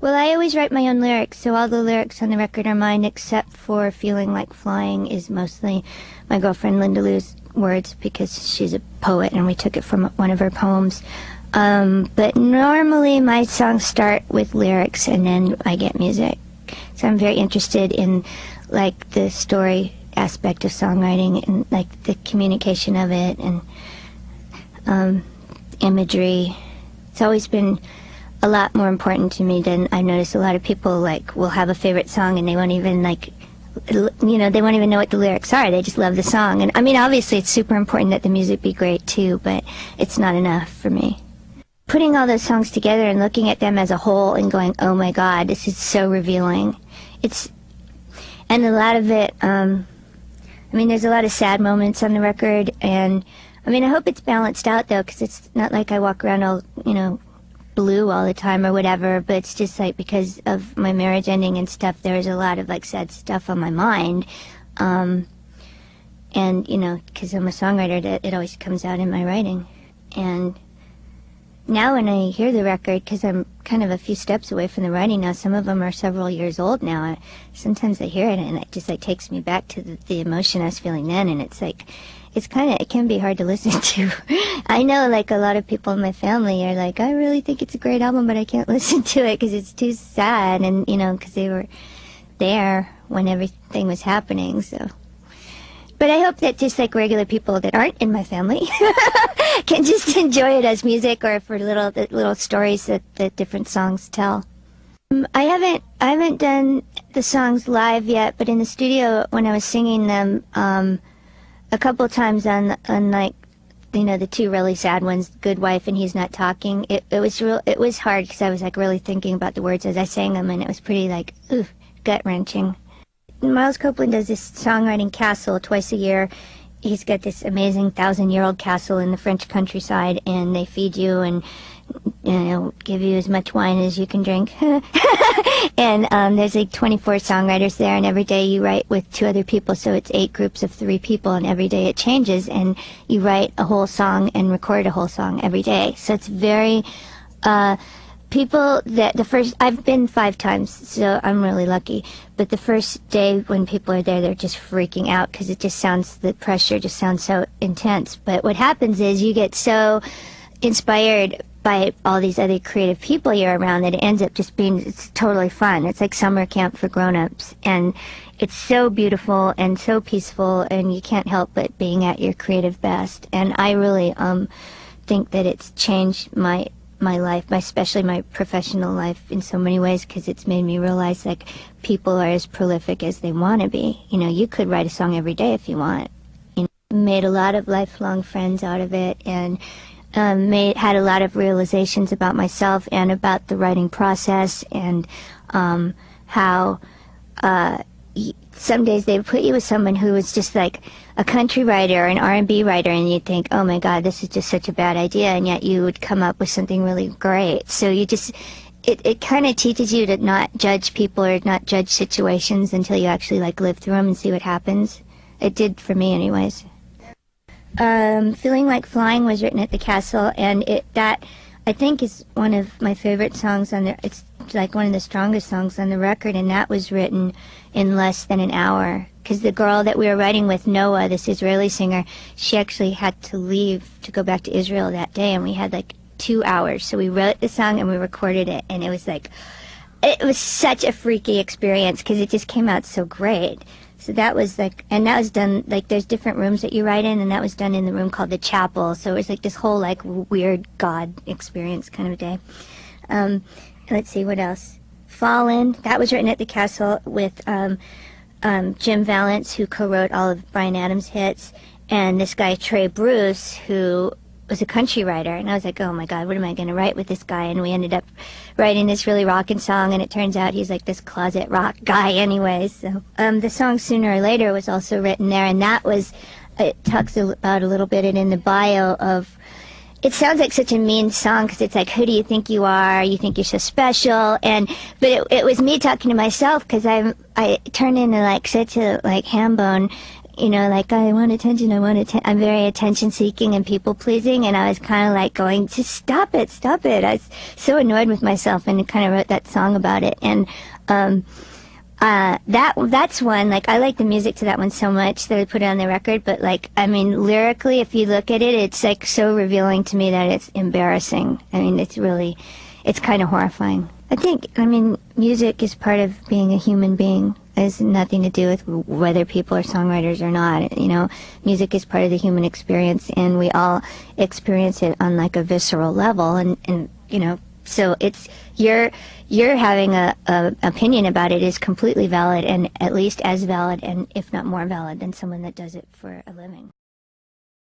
Well, I always write my own lyrics, so all the lyrics on the record are mine, except for Feeling Like Flying is mostly my girlfriend Linda Lou's words, because she's a poet and we took it from one of her poems. But normally my songs start with lyrics and then I get music. So I'm very interested in like the story aspect of songwriting and like the communication of it and imagery. It's always been a lot more important to me than I notice. A lot of people like will have a favorite song and they won't even like, you know, they won't even know what the lyrics are. They just love the song. And I mean, obviously it's super important that the music be great too, but it's not enough for me. Putting all those songs together and looking at them as a whole and going, oh my God, this is so revealing. And a lot of it, I mean, there's a lot of sad moments on the record, and I mean, I hope it's balanced out though, because it's not like I walk around all, you know, blue all the time or whatever, but it's just like because of my marriage ending and stuff, there's a lot of like sad stuff on my mind. And, you know, because I'm a songwriter, that it always comes out in my writing. And now when I hear the record, because I'm kind of a few steps away from the writing now, some of them are several years old now, sometimes I hear it and it just like takes me back to the emotion I was feeling then, and it's like, it can be hard to listen to. I know like a lot of people in my family are like, I really think it's a great album, but I can't listen to it because it's too sad, and you know, because they were there when everything was happening, so. But I hope that just like regular people that aren't in my family can just enjoy it as music or for little stories that different songs tell. I haven't done the songs live yet, but in the studio when I was singing them, a couple times on like, you know, the two really sad ones, Good Wife and He's Not Talking, it was hard because I was like really thinking about the words as I sang them, and it was pretty like, ooh, gut-wrenching. Miles Copeland does this songwriting castle twice a year. He's got this amazing 1,000-year-old castle in the French countryside, and they feed you and, you know, give you as much wine as you can drink. And there's like 24 songwriters there, and every day you write with 2 other people, so it's 8 groups of 3 people, and every day it changes, and you write a whole song and record a whole song every day. So it's very, people that I've been 5 times, so I'm really lucky, but the first day when people are there, they're just freaking out because the pressure just sounds so intense. But what happens is you get so inspired by all these other creative people you're around that it ends up just being, it's totally fun. It's like summer camp for grown-ups, and it's so beautiful and so peaceful, and you can't help but being at your creative best. And I really think that it's changed my life, especially my professional life, in so many ways, because it's made me realize like people are as prolific as they want to be. You know, you could write a song every day if you want. You know, made a lot of lifelong friends out of it, and had a lot of realizations about myself and about the writing process, and how some days they would put you with someone who was just like a country writer or an R&B writer, and you'd think, oh my God, this is just such a bad idea, and yet you would come up with something really great. So you just, it kind of teaches you to not judge people or not judge situations until you actually like live through them and see what happens. It did for me anyways. Feeling Like Flying was written at the castle, and that I think is one of my favorite songs on there. It's like one of the strongest songs on the record, and that was written in less than an hour, because the girl that we were writing with, Noah, this Israeli singer, she actually had to leave to go back to Israel that day, and we had like 2 hours. So we wrote the song and we recorded it, and it was such a freaky experience because it just came out so great. So that was like, and that was done, like there's different rooms that you write in, and that was done in the room called the chapel. So it was like this whole like weird God experience kind of day. Let's see, what else? Fallen, that was written at the castle with Jim Valance, who co-wrote all of Bryan Adams' hits, and this guy Trey Bruce, who was a country writer. And I was like, oh my God, what am I going to write with this guy? And we ended up writing this really rockin' song, and it turns out he's like this closet rock guy anyways. So the song Sooner or Later was also written there, and that was, it talks about a little bit in the bio of, it sounds like such a mean song because it's like, who do you think you are? You think you're so special. But it was me talking to myself, because I turned into like such a like ham bone you know, like, I want attention, I'm very attention-seeking and people-pleasing, and I was kind of like going, just stop it. I was so annoyed with myself, and kind of wrote that song about it. And that's one, like, I like the music to that one so much that I put it on the record, but, like, I mean, lyrically, if you look at it, it's, like, so revealing to me that it's embarrassing. I mean, it's kind of horrifying. I mean, music is part of being a human being. It has nothing to do with whether people are songwriters or not. You know, music is part of the human experience, and we all experience it on, like, a visceral level, and you know, so it's, you're having a opinion about it is completely valid, and at least as valid, and if not more valid, than someone that does it for a living.